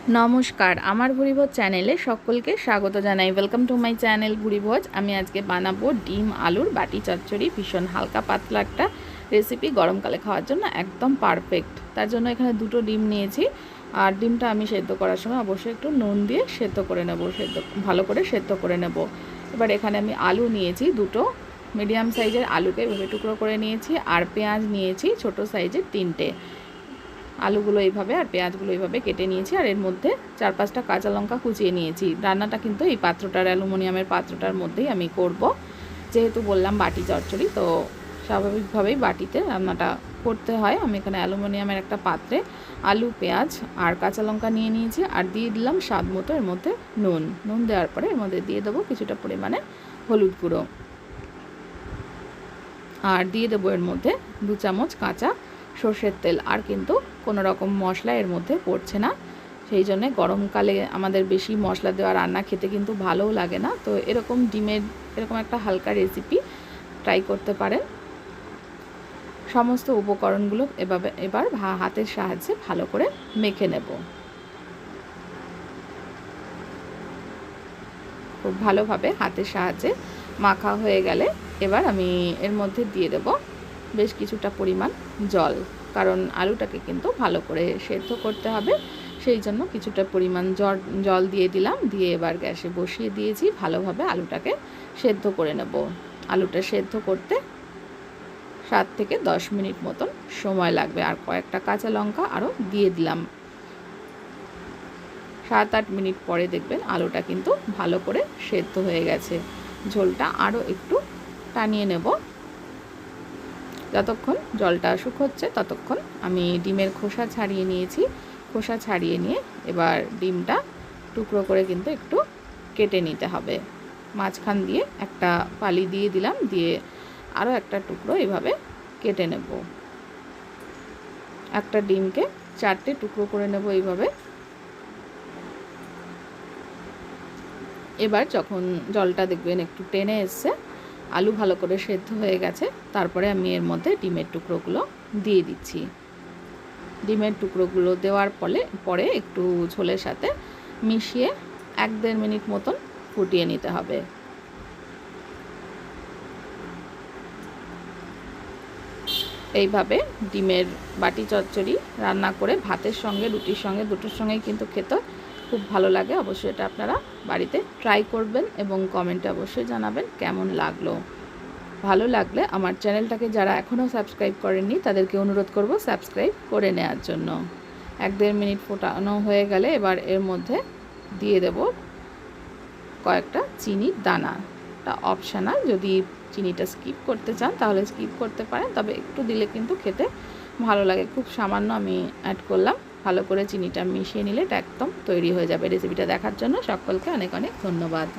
নমস্কার, আমার ভুরিভোজ চ্যানেলে সকলকে স্বাগত জানাই। Welcome to my channel Bhurivoj. আমি আজকে বানাবো ডিম আলুর বাটি চচ্চড়ি। ভীষণ হালকা পাতলা একটা রেসিপি, গরমকালে খাওয়ার জন্য একদম পারফেক্ট। তার জন্য এখানে দুটো ডিম নিয়েছি, আর ডিমটা আমি সেদ্ধ করার সময় অবশ্যই একটু নুন দিয়ে সেদ্ধ করে নেব, ভালো করে সেদ্ধ করে নেব। এবার এখানে আমি আলু নিয়েছি, দুটো মিডিয়াম সাইজের আলুকে এভাবে টুকরো করে নিয়েছি, আর পেঁয়াজ নিয়েছি ছোট সাইজের তিনটে। আলুগুলো এইভাবে আর পেঁয়াজগুলো এইভাবে কেটে নিয়েছি, আর এর মধ্যে 4-5টা কাঁচা লঙ্কা কুচিয়ে নিয়েছি। রান্নাটা কিন্তু এই পাত্রটার, অ্যালুমিনিয়ামের পাত্রটার মধ্যেই আমি করব, যেহেতু বললাম বাটি চচ্চড়ি, তো স্বাভাবিকভাবেই বাটিতে রান্নাটা করতে হয়। আমি এখানে অ্যালুমিনিয়ামের একটা পাত্রে আলু, পেঁয়াজ আর কাঁচা লঙ্কা নিয়ে নিয়েছি, আর দিয়ে দিলাম স্বাদ মতো এর মধ্যে নুন দেওয়ার পরে এর মধ্যে দিয়ে দেবো কিছুটা পরিমাণে হলুদ গুঁড়ো, আর দিয়ে দেবো এর মধ্যে 2 চামচ কাঁচা সর্ষের তেল। আর কিন্তু কোনো রকম মশলা এর মধ্যে পড়ছে না, সেই জন্যে গরমকালে আমাদের বেশি মশলা দেওয়া রান্না খেতে কিন্তু ভালোও লাগে না। তো এরকম ডিমের এরকম একটা হালকা রেসিপি ট্রাই করতে পারেন। সমস্ত উপকরণগুলো এবার হাতের সাহায্যে ভালো করে মেখে নেব। খুব ভালোভাবে হাতের সাহায্যে মাখা হয়ে গেলে এবার আমি এর মধ্যে দিয়ে দেব বেশ কিছুটা পরিমাণ জল, কারণ আলুটাকে কিন্তু ভালো করে সেদ্ধ করতে হবে, সেই জন্য কিছুটা পরিমাণ জল দিয়ে দিলাম। দিয়ে এবার গ্যাসে বসিয়ে দিয়েছি, ভালোভাবে আলুটাকে সেদ্ধ করে নেব। আলুটা সেদ্ধ করতে 7 থেকে 10 মিনিট মতন সময় লাগবে, আর কয়েকটা কাঁচা লঙ্কা আরও দিয়ে দিলাম। 7-8 মিনিট পরে দেখবেন আলুটা কিন্তু ভালো করে সেদ্ধ হয়ে গেছে। ঝোলটা আরও একটু টানিয়ে নেব। যতক্ষণ জলটা শুকোচ্ছে ততক্ষণ আমি ডিমের খোসা ছাড়িয়ে নিয়েছি। খোসা ছাড়িয়ে নিয়ে এবার ডিমটা টুকরো করে কিন্তু একটু কেটে নিতে হবে। মাঝখান দিয়ে একটা ফালি দিয়ে দিলাম, দিয়ে আরও একটা টুকরো এভাবে কেটে নেব। একটা ডিমকে 4টে টুকরো করে নেব এইভাবে। এবার যখন জলটা দেখবেন একটু টেনে এসছে, আলু ভালো করে সেদ্ধ হয়ে গেছে, তারপরে আমি এর মধ্যে ডিমের টুকরোগুলো দিয়ে দিচ্ছি। ডিমের টুকরোগুলো দেওয়ার পরে একটু ঝোলের সাথে মিশিয়ে 1-1.5 মিনিট মতন ফুটিয়ে নিতে হবে। এইভাবে ডিমের বাটি চচ্চড়ি রান্না করে ভাতের সঙ্গে, রুটির সঙ্গে, দুটোর সঙ্গেই কিন্তু খেতে খুব ভালো লাগে। অবশ্যই এটা আপনারা বাড়িতে ট্রাই করবেন এবং কমেন্টে অবশ্যই জানাবেন কেমন লাগলো। ভালো লাগলে আমার চ্যানেলটাকে যারা এখনও সাবস্ক্রাইব করেননি তাদেরকে অনুরোধ করব সাবস্ক্রাইব করে নেওয়ার জন্য। 1-1.5 মিনিট ফোটানো হয়ে গেলে এবার এর মধ্যে দিয়ে দেব কয়েকটা চিনির দানা। এটা অপশনাল, যদি চিনিটা স্কিপ করতে চান তাহলে স্কিপ করতে পারেন, তবে একটু দিলে কিন্তু খেতে ভালো লাগে। খুব সামান্য আমি অ্যাড করলাম। ভালো করে চিনিটা মিশিয়ে নিলে এটা একদম তৈরি হয়ে যাবে। রেসিপিটা দেখার জন্য সকলকে অনেক অনেক ধন্যবাদ।